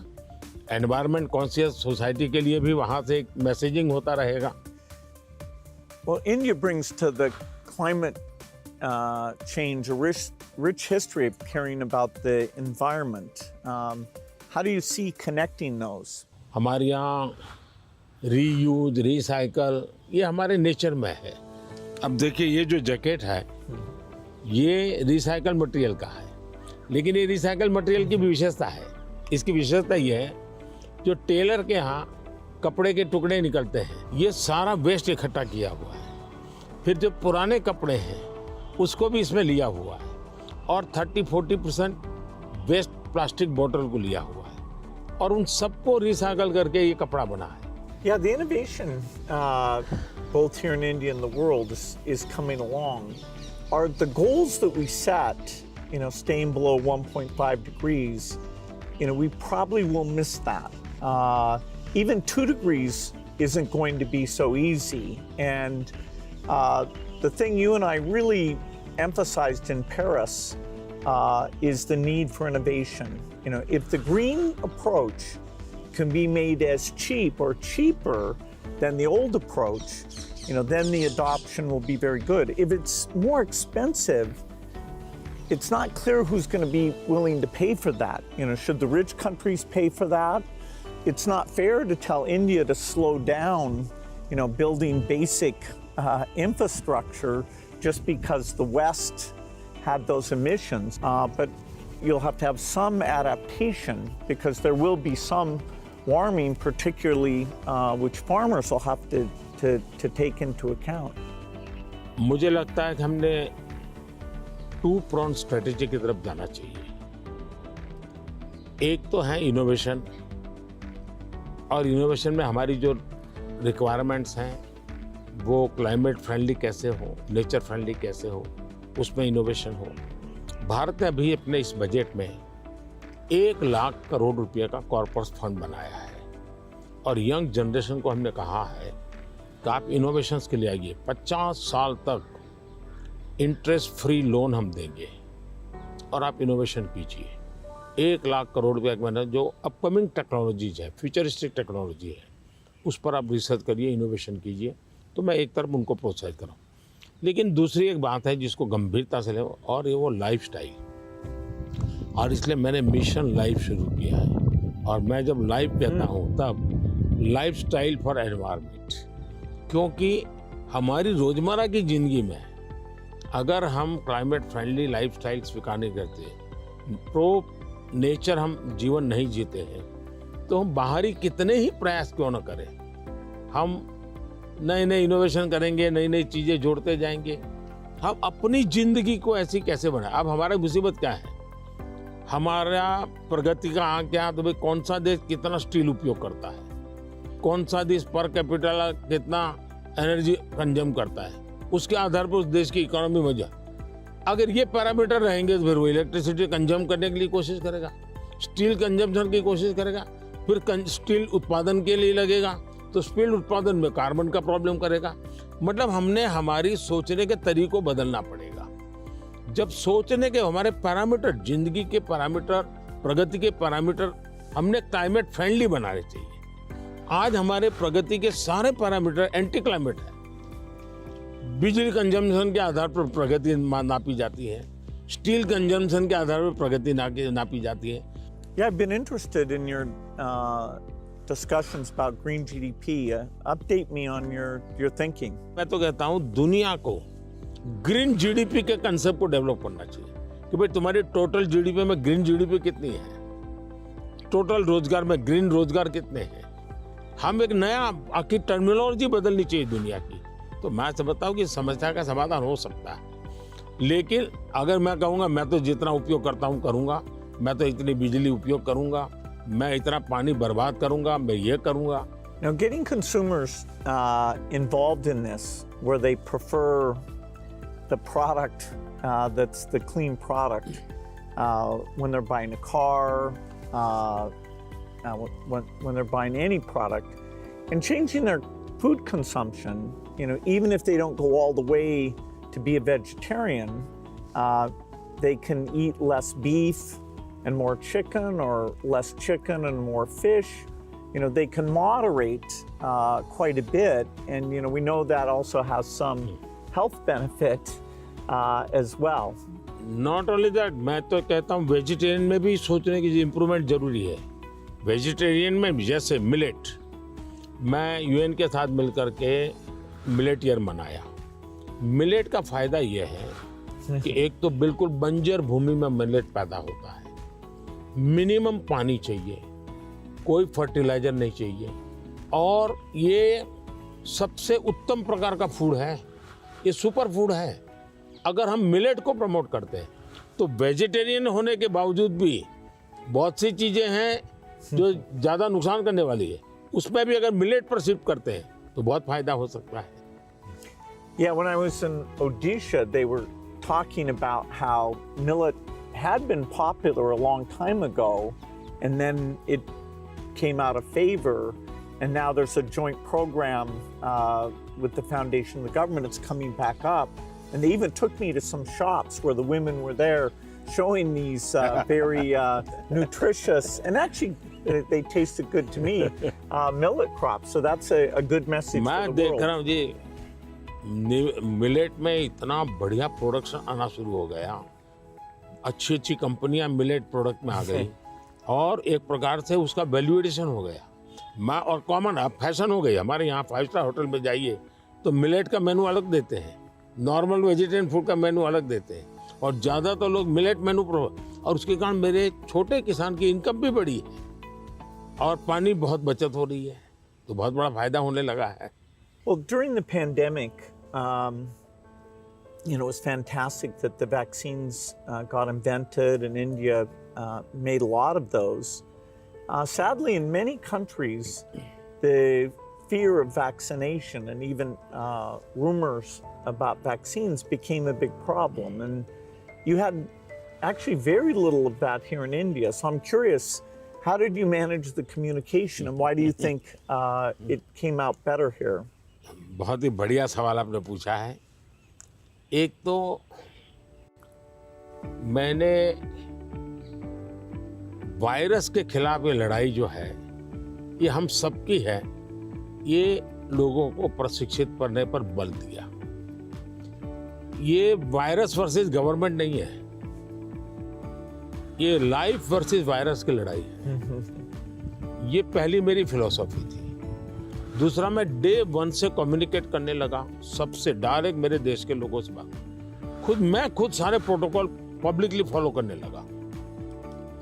एनवायरनमेंट कॉन्शियस सोसाइटी के लिए भी वहाँ से एक मैसेजिंग होता रहेगा। Well, India brings to the climate change a rich history of caring about the environment. How do you see connecting those? हमारे यहाँ रीयूज, रिसाइकल ये हमारे नेचर में है। अब देखिए ये जो जैकेट है ये रिसाइकल मटेरियल का है, लेकिन ये रिसाइकल मटेरियल की भी विशेषता है। इसकी विशेषता ये है जो टेलर के यहाँ कपड़े के टुकड़े निकलते हैं ये सारा वेस्ट इकट्ठा किया हुआ है, फिर जो पुराने कपड़े हैं उसको भी इसमें लिया हुआ है और 30-40% वेस्ट प्लास्टिक बोतल को लिया हुआ है और उन सबको रिसाइकल करके ये कपड़ा बना है। Yeah, the innovation both here in India and the world is coming along. Are the goals that we set, staying below 1.5 degrees, we probably will miss that. Even 2 degrees isn't going to be so easy. And the thing you and I really emphasized in Paris is the need for innovation. If the green approach can be made as cheap or cheaper than the old approach, then the adoption will be very good. If it's more expensive, it's not clear who's going to be willing to pay for that. Should the rich countries pay for that? It's not fair to tell India to slow down, building basic infrastructure just because the West had those emissions. But you'll have to have some adaptation because there will be some warming, particularly which farmers will have to take into account? मुझे लगता है कि हमने to prawn strategy की तरफ जाना चाहिए। एक तो है इनोवेशन, और इनोवेशन में हमारी जो रिक्वायरमेंट्स हैं वो क्लाइमेट फ्रेंडली कैसे हो, नेचर फ्रेंडली कैसे हो, उसमें इनोवेशन हो। भारत ने अभी अपने इस बजट में 1 लाख करोड़ रुपए का कॉर्पस फंड बनाया है, और यंग जनरेशन को हमने कहा है कि आप इनोवेशंस के लिए आइए। 50 साल तक इंटरेस्ट फ्री लोन हम देंगे और आप इनोवेशन कीजिए। 1 लाख करोड़ रुपए का मैंने जो अपकमिंग टेक्नोलॉजीज है, फ्यूचरिस्टिक टेक्नोलॉजी है, उस पर आप रिसर्च करिए, इनोवेशन कीजिए। तो मैं एक तरफ उनको प्रोत्साहित करूँ, लेकिन दूसरी एक बात है जिसको गंभीरता से ले, और ये वो लाइफस्टाइल। और इसलिए मैंने मिशन लाइफ शुरू किया है, और मैं जब लाइफ कहता हूँ तब लाइफस्टाइल फॉर एनवायरनमेंट, क्योंकि हमारी रोजमर्रा की जिंदगी में अगर हम क्लाइमेट फ्रेंडली लाइफस्टाइल स्वीकार नहीं करते, प्रो नेचर हम जीवन नहीं जीते हैं, तो हम बाहरी कितने ही प्रयास क्यों न करें, हम नए नए इनोवेशन करेंगे, नई नई चीजें जोड़ते जाएंगे, हम अपनी जिंदगी को ऐसी कैसे बनाए। अब हमारी मुसीबत क्या है, हमारा प्रगति का आंक क्या, तो भाई कौन सा देश कितना स्टील उपयोग करता है, कौन सा देश पर कैपिटल कितना एनर्जी कंज्यूम करता है, उसके आधार पर उस देश की इकोनॉमी में जा। अगर ये पैरामीटर रहेंगे तो फिर वो इलेक्ट्रिसिटी कंज्यूम करने के लिए कोशिश करेगा, स्टील कंजम्पशन की कोशिश करेगा, फिर स्टील उत्पादन के लिए लगेगा, तो स्टील उत्पादन में कार्बन का प्रॉब्लम करेगा। मतलब हमने हमारी सोचने के तरीकों बदलना पड़ेगा। जब सोचने के हमारे पैरामीटर, जिंदगी के पैरामीटर, प्रगति के पैरामीटर हमने क्लाइमेट फ्रेंडली बनाने चाहिए। आज हमारे प्रगति के सारे पैरामीटर एंटी क्लाइमेट है। बिजली कंजम्पशन के आधार पर प्रगति नापी जाती है, स्टील कंजम्पशन के आधार पर प्रगति नापी जाती है। Yeah, I've been interested in your discussions about green GDP. Update me on your thinking. मैं तो कहता हूँ दुनिया को ग्रीन जीडीपी के कंसेप्ट को डेवलप करना चाहिए कि भाई तुम्हारी टोटल जीडीपी में ग्रीन जीडीपी कितनी है, टोटल रोजगार में ग्रीन रोजगार कितने हैं। हम एक नया आखिर टर्मिनोलॉजी बदलनी चाहिए दुनिया की। तो मैं समझता हूँ कि समस्या का समाधान हो सकता है, लेकिन अगर मैं कहूँगा मैं तो जितना उपयोग करता हूँ करूँगा, मैं तो इतनी बिजली उपयोग करूँगा, मैं इतना पानी बर्बाद करूँगा, मैं ये करूँगा। Now, getting consumers involved in this, where they prefer the product that's the clean product when they're buying a car, when they're buying any product, and changing their food consumption. You know, even if they don't go all the way to be a vegetarian, they can eat less beef and more chicken, or less chicken and more fish. You know, they can moderate quite a bit, and you know, we know that also has some health benefit as well. Not only that, मैं तो कहता हूँ vegetarian में भी सोचने की improvement जरूरी है। वेजिटेरियन में जैसे मिलेट, मैं यूएन के साथ मिलकर के मिलेट ईयर मनाया। मिलेट का फायदा यह है कि एक तो बिल्कुल बंजर भूमि में मिलेट पैदा होता है, मिनिमम पानी चाहिए, कोई फर्टिलाइजर नहीं चाहिए, और ये सबसे उत्तम प्रकार का फूड है, ये सुपर फूड है। अगर हम मिलेट को प्रमोट करते हैं तो वेजिटेरियन होने के बावजूद भी बहुत सी चीजें हैं जो ज्यादा नुकसान करने वाली है, उसमें भी अगर मिलेट पर शिफ्ट करते हैं तो बहुत फायदा हो सकता है। Yeah, when I was in Odisha, they were talking about how millet had been popular a long time ago, and then it came out of favor, and now there's a joint program with the foundation and the government. It's coming back up, and they even took me to some shops where the women were there showing these very nutritious, and actually they tasted good to me, millet crops. So that's a good message for the world. मैं देख रहा हूँ जी, millet में इतना बढ़िया production आना शुरू हो गया, अच्छी अच्छी कंपनियां मिलेट प्रोडक्ट में आ गई, और एक प्रकार से उसका वैल्यूएशन हो गया। मैं और कॉमन अब फैशन हो गई। हमारे यहाँ 5 स्टार होटल में जाइए तो मिलेट का मेनू अलग देते हैं, नॉर्मल वेजिटेरियन फूड का मेनू अलग देते हैं, और ज़्यादातर लोग मिलेट मेनू और उसके कारण मेरे छोटे किसान की इनकम भी बढ़ी है। और पानी बहुत बचत हो रही है, तो बहुत बड़ा फायदा होने लगा है। Well, during the pandemic, it was fantastic that the vaccines got invented, and India made a lot of those. Sadly, in many countries, the fear of vaccination and even rumors about vaccines became a big problem. And you had actually very little of that here in India. So I'm curious, how did you manage the communication, and why do you think it came out better here? बहुत ही बढ़िया सवाल आपने पूछा है। एक तो मैंने virus के खिलाफ ये लड़ाई जो है, ये हम सबकी है, ये लोगों को प्रशिक्षित करने पर बल दिया। ये वायरस वर्सेस गवर्नमेंट नहीं है, ये लाइफ वर्सेस वायरस की लड़ाई है। ये पहली मेरी फिलॉसफी थी। दूसरा, मैं डे 1 से कम्युनिकेट करने लगा सबसे डायरेक्ट, मेरे देश के लोगों से बात। मैं खुद सारे प्रोटोकॉल पब्लिकली फॉलो करने लगा।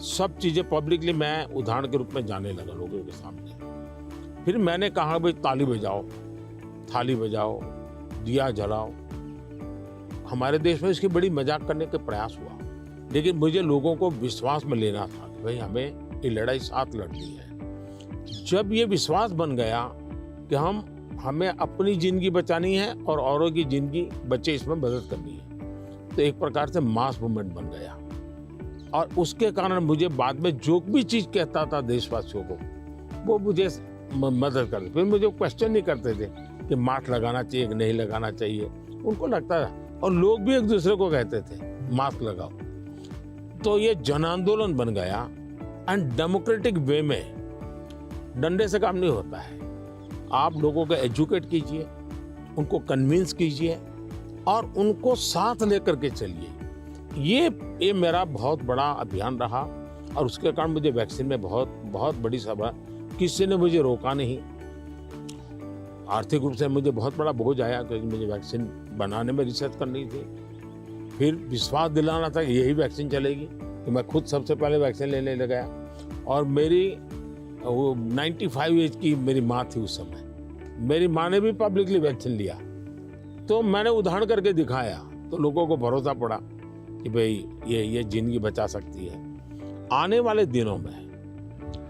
सब चीजें पब्लिकली मैं उदाहरण के रूप में जाने लगा लोगों के सामने। फिर मैंने कहा भाई ताली बजाओ, थाली बजाओ, दिया जलाओ। हमारे देश में इसकी बड़ी मजाक करने के प्रयास हुआ, लेकिन मुझे लोगों को विश्वास में लेना था कि भाई हमें ये लड़ाई साथ लड़नी है। जब ये विश्वास बन गया कि हमें अपनी जिंदगी बचानी है और औरों की जिंदगी बचे, इसमें मदद करनी है, तो एक प्रकार से मास मूवमेंट बन गया। और उसके कारण मुझे बाद में जो भी चीज कहता था देशवासियों को, वो मुझे मदद करते। फिर मुझे क्वेश्चन नहीं करते थे कि मास्क लगाना चाहिए कि नहीं लगाना चाहिए, उनको लगता था। और लोग भी एक दूसरे को कहते थे मास्क लगाओ। तो ये जन आंदोलन बन गया। एंड डेमोक्रेटिक वे में डंडे से काम नहीं होता है। आप लोगों को एजुकेट कीजिए, उनको कन्विंस कीजिए और उनको साथ लेकर के चलिए। ये मेरा बहुत बड़ा अभियान रहा, और उसके कारण मुझे वैक्सीन में बहुत बड़ी सभा, किसी ने मुझे रोका नहीं। आर्थिक रूप से मुझे बहुत बड़ा बोझ आया, क्योंकि मुझे वैक्सीन बनाने में रिसर्च करनी थी। फिर विश्वास दिलाना था कि यही वैक्सीन चलेगी, तो मैं खुद सबसे पहले वैक्सीन लेने लग गया। और मेरी 95 एज की मेरी माँ थी उस समय। मेरी माँ ने भी पब्लिकली वैक्सीन लिया, तो मैंने उदाहरण करके दिखाया, तो लोगों को भरोसा पड़ा कि भाई ये जिंदगी बचा सकती है। आने वाले दिनों में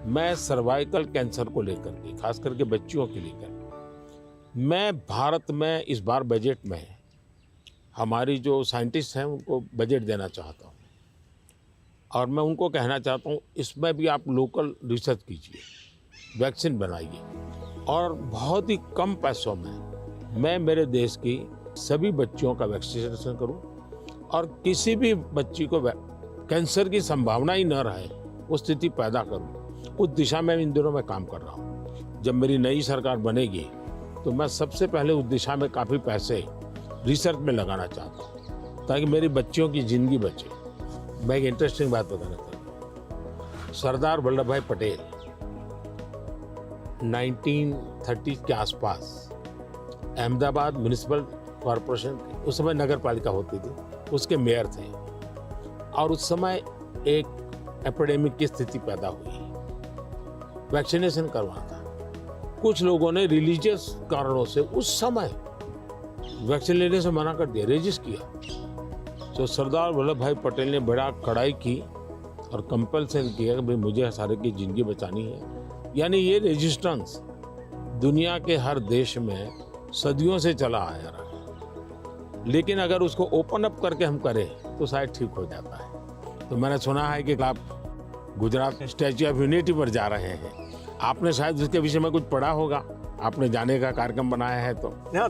मैं सर्वाइकल कैंसर को लेकर के, खास करके बच्चियों के लेकर, मैं भारत में इस बार बजट में हमारी जो साइंटिस्ट हैं उनको बजट देना चाहता हूँ। और मैं उनको कहना चाहता हूँ, इसमें भी आप लोकल रिसर्च कीजिए, वैक्सीन बनाइए, और बहुत ही कम पैसों में मैं मेरे देश की सभी बच्चियों का वैक्सीनेशन करूँ, और किसी भी बच्ची को कैंसर की संभावना ही न रहे वो स्थिति पैदा करूँ। उस दिशा में इन दिनों मैं काम कर रहा हूँ। जब मेरी नई सरकार बनेगी तो मैं सबसे पहले उस दिशा में काफ़ी पैसे रिसर्च में लगाना चाहता हूँ, ताकि मेरी बच्चियों की जिंदगी बचे। मैं एक इंटरेस्टिंग बात बताना चाहता हूँ। सरदार वल्लभ भाई पटेल 1930 के आसपास अहमदाबाद म्युनिसिपल कॉरपोरेशन, उस समय नगर पालिका होती थी, उसके मेयर थे। और उस समय एक एपिडेमिक की स्थिति पैदा हुई, वैक्सीनेशन करवाना था। कुछ लोगों ने रिलीजियस कारणों से उस समय वैक्सीन लेने से मना कर दिया, रेजिस्ट किया। तो सरदार वल्लभ भाई पटेल ने बड़ा कड़ाई की और कंपल्सन किया कि भाई मुझे सारे की जिंदगी बचानी है। यानी ये रेजिस्टेंस दुनिया के हर देश में सदियों से चला आया रहा, लेकिन अगर उसको ओपन अप करके हम करें तो शायद ठीक हो जाता है। तो मैंने सुना है कि आप गुजरात स्टैच्यू ऑफ यूनिटी पर जा रहे हैं, आपने शायद उसके विषय में कुछ पढ़ा होगा, आपने जाने का कार्यक्रम बनाया है तो। No,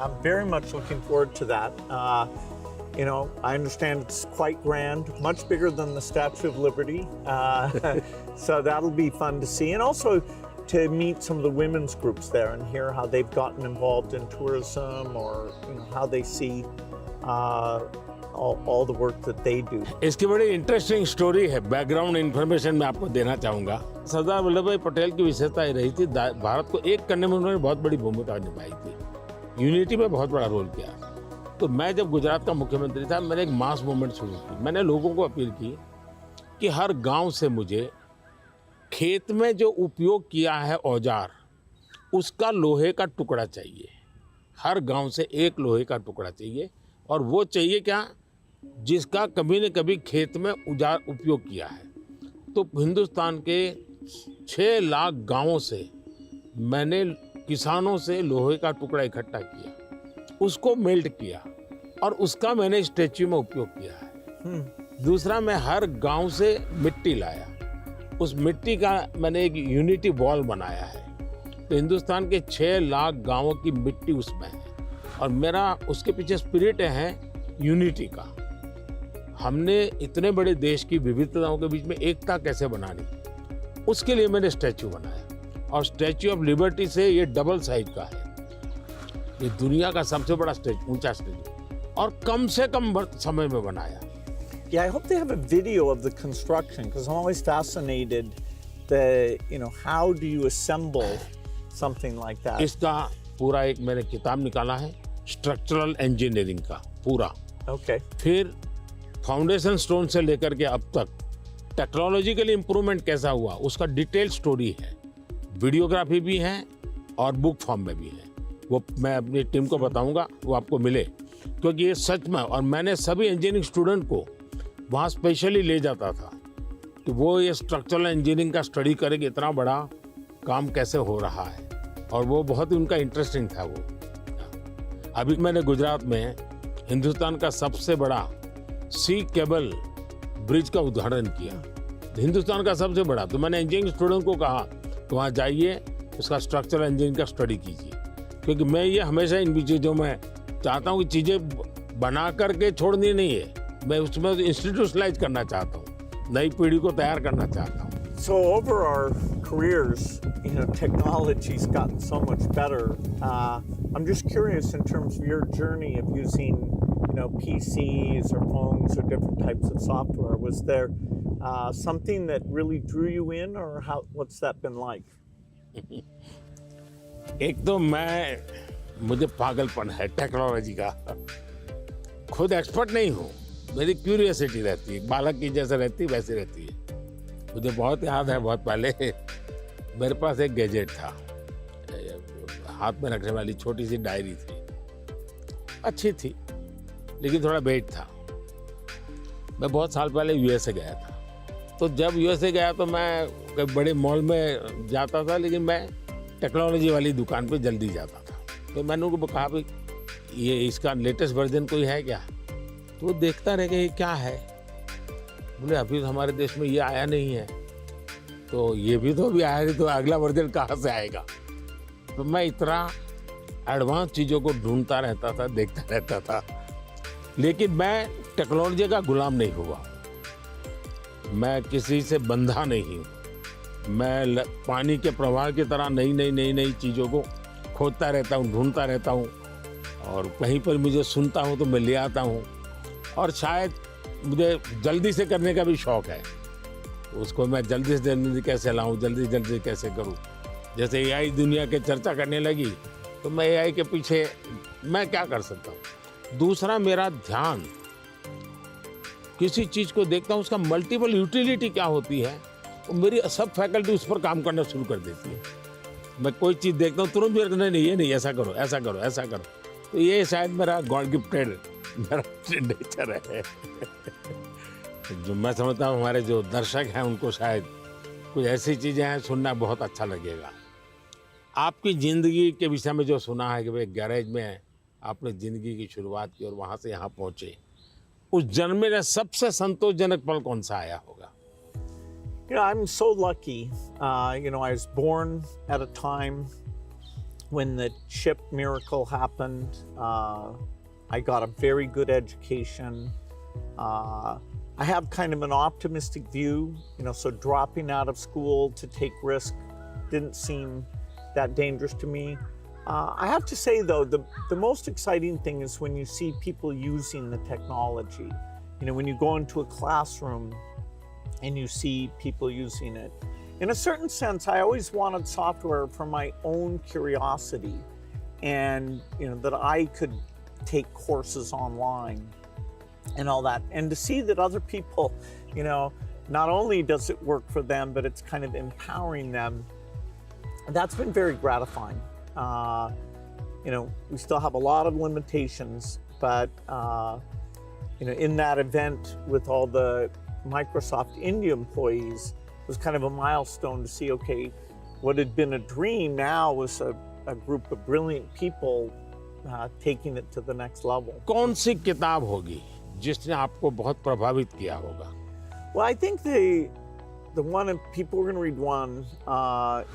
I'm very much looking forward to that. I understand it's quite grand, much bigger than the Statue of Liberty. So that'll be fun to see. And also to meet some of the women's groups there and hear how they've gotten involved in tourism, or how they see all the work that they do. इसकी बड़ी interesting story है, background information मैं आपको देना चाहूँगा। सरदार वल्लभ भाई पटेल की विशेषता ये रही थी, भारत को एक करने में उन्होंने बहुत बड़ी भूमिका निभाई थी, यूनिटी में बहुत बड़ा रोल किया। तो मैं जब गुजरात का मुख्यमंत्री था, मैंने एक मास मूवमेंट शुरू की। मैंने लोगों को अपील की कि हर गांव से मुझे खेत में जो उपयोग किया है औजार, उसका लोहे का टुकड़ा चाहिए। हर गांव से एक लोहे का टुकड़ा चाहिए, और वो चाहिए क्या, जिसका कभी न कभी खेत में औजार उपयोग किया है। तो हिंदुस्तान के 6 लाख गांवों से मैंने किसानों से लोहे का टुकड़ा इकट्ठा किया, उसको मेल्ट किया, और उसका मैंने स्टैच्यू में उपयोग किया है। दूसरा, मैं हर गांव से मिट्टी लाया, उस मिट्टी का मैंने एक यूनिटी वॉल बनाया है। तो हिंदुस्तान के 6 लाख गांवों की मिट्टी उसमें है, और मेरा उसके पीछे स्पिरिट है यूनिटी का। हमने इतने बड़े देश की विविधताओं के बीच में एकता कैसे बनानी, उसके लिए मैंने स्टैच्यू बनाया। और स्टैच्यू ऑफ लिबर्टी से ये डबल साइज का है, ये दुनिया का सबसे बड़ा ऊंचा स्टैच्यू, और कम से कम समय में बनाया। Yeah, I hope they have a video of the construction because I'm always fascinated how do you assemble something like that? इसका पूरा एक मैंने किताब निकाला है, स्ट्रक्चरल इंजीनियरिंग का पूरा। Okay. फिर फाउंडेशन स्टोन से लेकर के अब तक टेक्नोलॉजिकल इंप्रूवमेंट कैसा हुआ, उसका डिटेल स्टोरी है, वीडियोग्राफी भी है और बुक फॉर्म में भी है। वो मैं अपनी टीम को बताऊंगा, वो आपको मिले, क्योंकि ये सच में, और मैंने सभी इंजीनियरिंग स्टूडेंट को वहाँ स्पेशली ले जाता था कि वो ये स्ट्रक्चरल इंजीनियरिंग का स्टडी करें कि इतना बड़ा काम कैसे हो रहा है, और वो बहुत ही उनका इंटरेस्टिंग था वो। अभी मैंने गुजरात में हिंदुस्तान का सबसे बड़ा सी केबल ब्रिज का उद्घाटन किया, हिंदुस्तान का सबसे बड़ा। तो मैंने इंजीनियरिंग स्टूडेंट को कहा तो वहाँ जाइए, उसका स्ट्रक्चरल इंजीनियरिंग का स्टडी कीजिए, क्योंकि मैं ये हमेशा इन चीज़ों में चाहता हूँ कि चीज़ें बना करके छोड़नी नहीं है, मैं उसमें इंस्टीट्यूशनलाइज करना चाहता हूँ, नई पीढ़ी को तैयार करना चाहता हूँ। So over our careers, technology's gotten so much better. I'm just curious in terms of your journey of using, PCs or phones or different types of software. Was there something that really drew you in, or what's that been like? एक तो मुझे पागलपन है technology का, खुद expert नहीं हूँ, मेरी क्यूरियोसिटी रहती है, बालक की जैसे रहती है वैसे रहती है। मुझे बहुत याद है, बहुत पहले मेरे पास एक गैजेट था, हाथ में रखने वाली छोटी सी डायरी थी, अच्छी थी लेकिन थोड़ा वेट था। मैं बहुत साल पहले यूएसए गया था, तो जब यूएसए गया तो मैं बड़े मॉल में जाता था, लेकिन मैं टेक्नोलॉजी वाली दुकान पे जल्दी जाता था। तो मैंने उनको कहा भाई ये इसका लेटेस्ट वर्जन कोई है क्या, तो वो देखता रह गया ये क्या है। बोले अभी तो हमारे देश में ये आया नहीं है, तो ये भी तो अभी आया नहीं, तो अगला वर्जन कहाँ से आएगा। तो मैं इतना एडवांस चीज़ों को ढूंढता रहता था, देखता रहता था, लेकिन मैं टेक्नोलॉजी का गुलाम नहीं हुआ, मैं किसी से बंधा नहीं हूँ। मैं पानी के प्रवाह की तरह नई चीज़ों को खोजता रहता हूँ, ढूंढता रहता हूँ, और कहीं पर मुझे सुनता हूँ तो मैं ले आता हूँ। और शायद मुझे जल्दी से करने का भी शौक़ है, उसको मैं जल्दी से जल्दी कैसे लाऊं, जल्दी से कैसे करूं। जैसे एआई दुनिया के चर्चा करने लगी तो मैं एआई के पीछे मैं क्या कर सकता हूं। दूसरा, मेरा ध्यान किसी चीज़ को देखता हूं, उसका मल्टीपल यूटिलिटी क्या होती है, तो मेरी सब फैकल्टी उस पर काम करना शुरू कर देती है। मैं कोई चीज़ देखता हूँ तुरंत मेरे नहीं ये नहीं, ऐसा करो ऐसा करो ऐसा करो। तो ये शायद मेरा गॉड गिफ्टेड मेरा नेचर है। जो मैं समझता हूँ हमारे जो दर्शक हैं उनको शायद कुछ ऐसी चीज़ें हैं सुनना बहुत अच्छा लगेगा। आपकी ज़िंदगी के विषय में जो सुना है कि भाई गैरेज में आपने ज़िंदगी की शुरुआत की और वहाँ से यहाँ पहुँचे, उस जन्म में सबसे संतोषजनक पल कौन सा आया होगा? I'm so lucky. I was born at a time when the chip miracle happened. I got a very good education. I have kind of an optimistic view, so dropping out of school to take risk didn't seem that dangerous to me. I have to say, though, the most exciting thing is when you see people using the technology. When you go into a classroom and you see people using it. In a certain sense, I always wanted software for my own curiosity, and that I could take courses online and all that. And to see that other people, not only does it work for them, but it's kind of empowering them. And that's been very gratifying. We still have a lot of limitations, but in that event with all the Microsoft India employees, it was kind of a milestone to see, okay, what had been a dream now was a group of brilliant people taking it to the next level. कौन सी किताब होगी जिसने आपको बहुत प्रभावित किया होगा? Well, I think the one, and people are going to read one,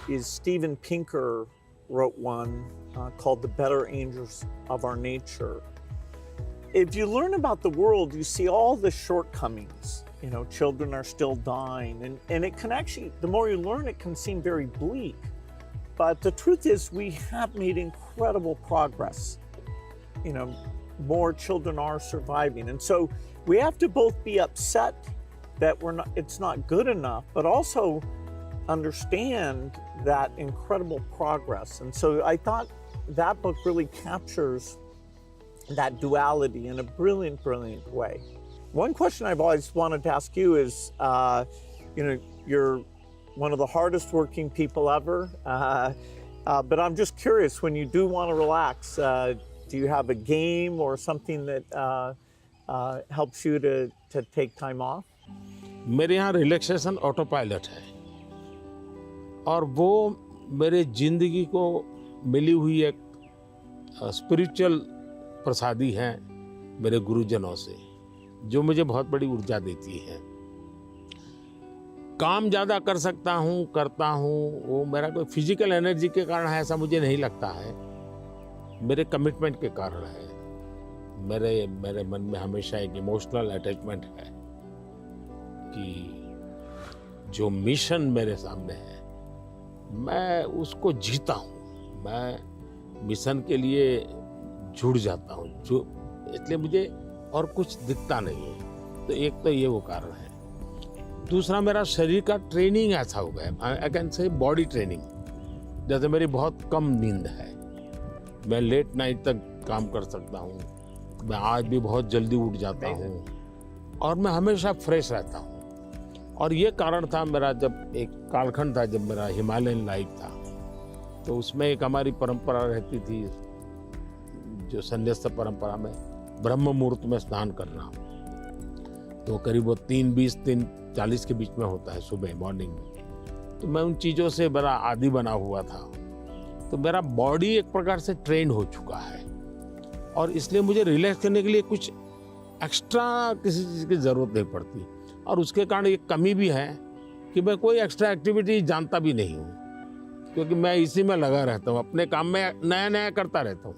is Steven Pinker wrote one called The Better Angels of Our Nature. If you learn about the world, you see all the shortcomings. Children are still dying, and it can actually, the more you learn, it can seem very bleak. But the truth is, we have made incredible progress. More children are surviving. And so we have to both be upset that it's not good enough, but also understand that incredible progress. And so I thought that book really captures that duality in a brilliant, brilliant way. One question I've always wanted to ask you is, you're one of the hardest working people ever, but I'm just curious, when you do want to relax, do you have a game or something that helps you to take time off? मेरे यहाँ relaxation auto pilot है और वो मेरे जिंदगी को मिली हुई एक स्पिरिचुअल प्रसादी है मेरे गुरुजनों से, जो मुझे बहुत बड़ी ऊर्जा देती है। काम ज़्यादा कर सकता हूँ, करता हूँ, वो मेरा कोई फिजिकल एनर्जी के कारण है ऐसा मुझे नहीं लगता है, मेरे कमिटमेंट के कारण है। मेरे मन में हमेशा एक इमोशनल अटैचमेंट है कि जो मिशन मेरे सामने है मैं उसको जीता हूँ, मैं मिशन के लिए जुड़ जाता हूँ, इसलिए मुझे और कुछ दिखता नहीं है। तो एक तो ये वो कारण है। दूसरा, मेरा शरीर का ट्रेनिंग ऐसा हो गया, I can say body training. जैसे मेरी बहुत कम नींद है, मैं लेट नाइट तक काम कर सकता हूँ, मैं आज भी बहुत जल्दी उठ जाता हूँ और मैं हमेशा फ्रेश रहता हूँ। और ये कारण था मेरा, जब एक कालखंड था जब मेरा हिमालयन लाइफ था, तो उसमें एक हमारी परंपरा रहती थी, जो संन्यास्त परंपरा में ब्रह्म मुहूर्त में स्नान करना, तो करीब वो 3:20 3:40 के बीच में होता है सुबह मॉर्निंग में। तो मैं उन चीज़ों से बड़ा आदी बना हुआ था, तो मेरा बॉडी एक प्रकार से ट्रेंड हो चुका है और इसलिए मुझे रिलैक्स करने के लिए कुछ एक्स्ट्रा किसी चीज़ की ज़रूरत नहीं पड़ती। और उसके कारण एक कमी भी है कि मैं कोई एक्स्ट्रा एक्टिविटी जानता भी नहीं हूँ, क्योंकि मैं इसी में लगा रहता हूँ, अपने काम में नया नया करता रहता हूँ।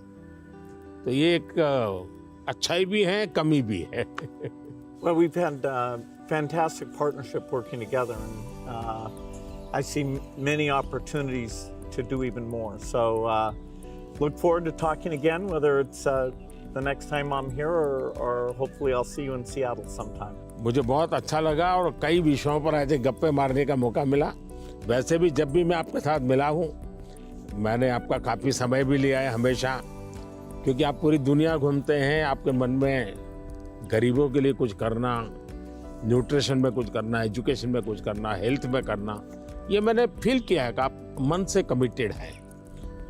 तो ये एक अच्छाई भी है, कमी भी है। Well, we've had fantastic partnership working together, and I see many opportunities to do even more. So look forward to talking again, whether it's the next time I'm here or hopefully I'll see you in Seattle sometime. मुझे बहुत अच्छा लगा और कई विषयों पर ऐसे गप्पे मारने का मौका मिला। वैसे भी जब भी मैं आपके साथ मिला हूँ, मैंने आपका काफ़ी समय भी लिया है हमेशा, क्योंकि आप पूरी दुनिया घूमते हैं, आपके मन में गरीबों के लिए कुछ करना, न्यूट्रिशन में कुछ करना, एजुकेशन में कुछ करना, हेल्थ में करना, ये मैंने फील किया है कि आप मन से कमिटेड हैं।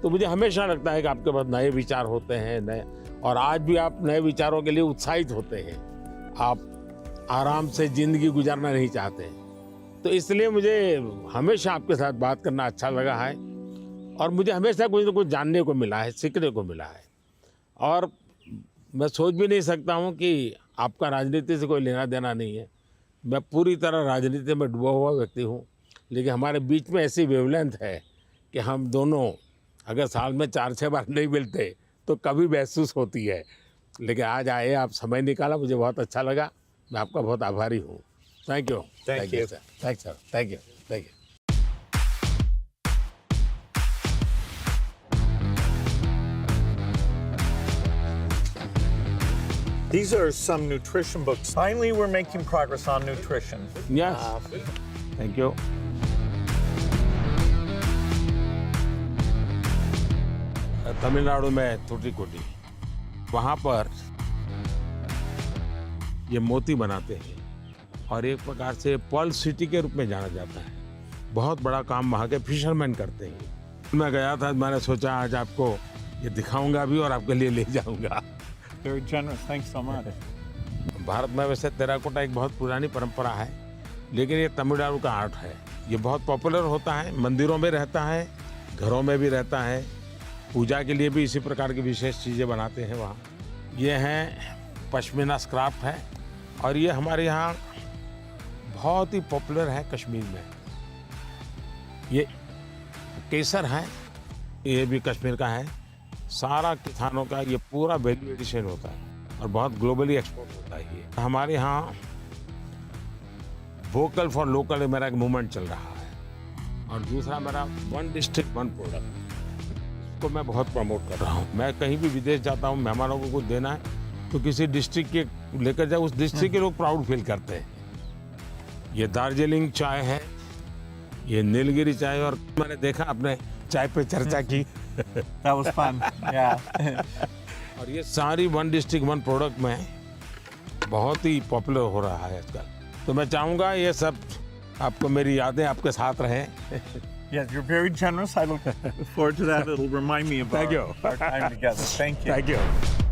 तो मुझे हमेशा लगता है कि आपके पास नए विचार होते हैं, नए, और आज भी आप नए विचारों के लिए उत्साहित होते हैं। आप आराम से ज़िंदगी गुजारना नहीं चाहते, तो इसलिए मुझे हमेशा आपके साथ बात करना अच्छा लगा है और मुझे हमेशा कुछ न कुछ जानने को मिला है, सीखने को मिला है। और मैं सोच भी नहीं सकता हूँ कि आपका राजनीति से कोई लेना देना नहीं है, मैं पूरी तरह राजनीति में डूबा हुआ व्यक्ति हूँ, लेकिन हमारे बीच में ऐसी वेवलेंथ है कि हम दोनों अगर साल में 4-6 बार नहीं मिलते तो कभी महसूस होती है। लेकिन आज आए, आप समय निकाला, मुझे बहुत अच्छा लगा, मैं आपका बहुत आभारी हूँ। Thank you. Thank you. Sir, thank sir, thank you, thank you. These are some nutrition books. Finally, we're making progress on nutrition. Yes, thank you. Tamil Nadu में तुटिकोटी, वहाँ पर ये मोती बनाते हैं और एक प्रकार से पर्ल सिटी के रूप में जाना जाता है। बहुत बड़ा काम वहाँ के फिशरमैन करते हैं। मैं गया था, मैंने सोचा आज आपको ये दिखाऊंगा भी और आपके लिए ले जाऊंगा। Very generous. Thanks so much. Bharat में वैसे टेराकोटा एक बहुत पुरानी परंपरा है, लेकिन ये तमिलनाडु का आर्ट है। ये बहुत पॉपुलर होता है, मंदिरों में रहता है, घरों में भी रहता है, पूजा के लिए भी इसी प्रकार की विशेष चीज़ें बनाते हैं वहाँ। ये हैं पश्मीना स्क्राफ्ट है और ये हमारे यहाँ बहुत ही पॉपुलर है कश्मीर में। ये केसर है, ये भी कश्मीर का है। सारा किसानों का ये पूरा वैल्यू एडिशन होता है और बहुत ग्लोबली एक्सपोर्ट होता है। ये हमारे यहाँ वोकल फॉर लोकल मेरा एक मूवमेंट चल रहा है और दूसरा मेरा वन डिस्ट्रिक्ट वन प्रोडक्ट को मैं बहुत प्रमोट कर रहा हूँ। मैं कहीं भी विदेश जाता हूँ, मेहमानों को कुछ देना है तो किसी डिस्ट्रिक्ट के लेकर जाओ, उस डिस्ट्रिक्ट के लोग प्राउड फील करते हैं। ये दार्जिलिंग चाय है, ये नीलगिरी चाय, और मैंने देखा अपने चाय पे चर्चा की। That was fun. Yeah. और ये सारी वन डिस्ट्रिक्ट वन प्रोडक्ट में बहुत ही पॉपुलर हो रहा है आजकल। तो मैं चाहूँगा ये सब आपको, मेरी यादें आपके साथ रहें। Yes, you're very generous. I look forward to that. It'll remind me of Thank you. our time together. Thank you. Thank you.